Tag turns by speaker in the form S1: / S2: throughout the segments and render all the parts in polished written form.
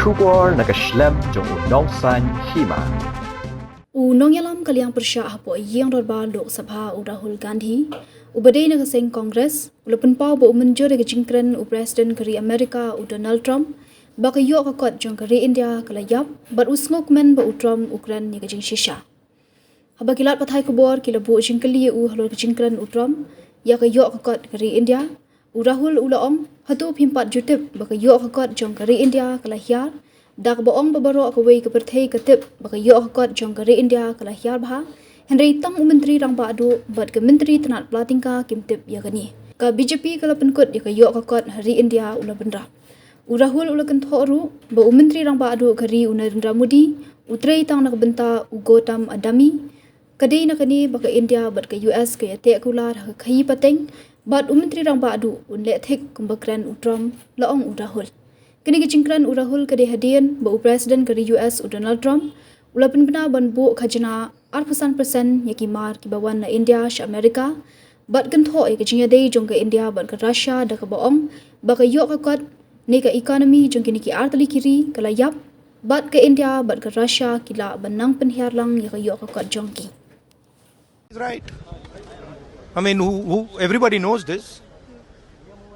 S1: Shubor nakaslem jong unongsan Hima.
S2: Unong yalam kaliang persya hapo yang dorba Lok Sabha Rahul Gandhi ubadai nagaseng Kongres ulapun pau bo menjur ke jingkren Presiden kari Amerika Donald Trump baka yok kakot jong kari India kalayap bat usngok men ba Trump Ukraine ni kajing shisha. Haba kilat pathai kubor kilabu jingkali halor kajingkren Trump ya ka yok kakot kari India Rahul ulaong hatu pimpat jutip baka yok kakot jong kari India kalahyar dak boong babaro kawai ke perthai ketip baka yok kakot jong kari India kalahyar bha Henry tang menteri rang badu bat ke menteri tenat platingka kimtip ya gani ka BJP kala penkut ya ka yok kakot hari India ula bendra Rahul ula kenthoru ba menteri rang badu kari Narendra Modi utrei tang nak benta ugotam adami kadai nakani baka India bat ke US ke yate kular ka khai pateng bat menteri rang badu unle thek kumbakran Trump laong Rahul kini kecingkran Rahul kadai hadian ba presiden kari US Donald Trump ula penbena ban bu khajana 8% yaki mar ki bawan na India sha Amerika bat kentho e kecingya dei jong ke India bat ke Russia da ka baong baka yok kakot ne ka economy jong kini ki artali kiri kala yap bat ke India bat ke Russia kila banang penhiar lang ya ka yok kakot jong ki.
S3: Right. I mean, everybody knows this,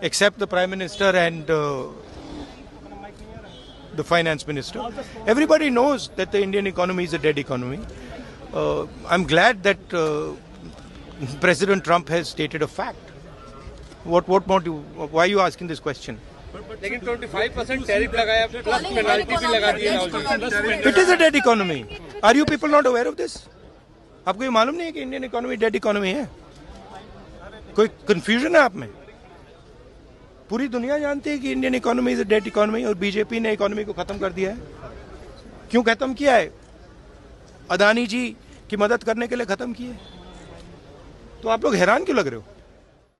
S3: except the Prime Minister and the Finance Minister. Everybody knows that the Indian economy is a dead economy. I'm glad that President Trump has stated a fact. What more do? Why are you asking this question?
S4: लेकिन 25% टैरिफ लगाया plus penalty भी लगा दी है.
S3: It is a dead economy. Are you people not aware of this? आपको ये मालूम नहीं है कि इंडियन इकोनॉमी डेड इकोनॉमी है? कोई कंफ्यूजन है आप में? पूरी दुनिया जानती है कि Indian economy is a dead economy और बीजेपी ने इकोनॉमी को खत्म कर दिया है. क्यों खत्म किया है? अदानी जी की मदद करने के लिए खत्म किए. तो आप लोग हैरान क्यों लग रहे हो?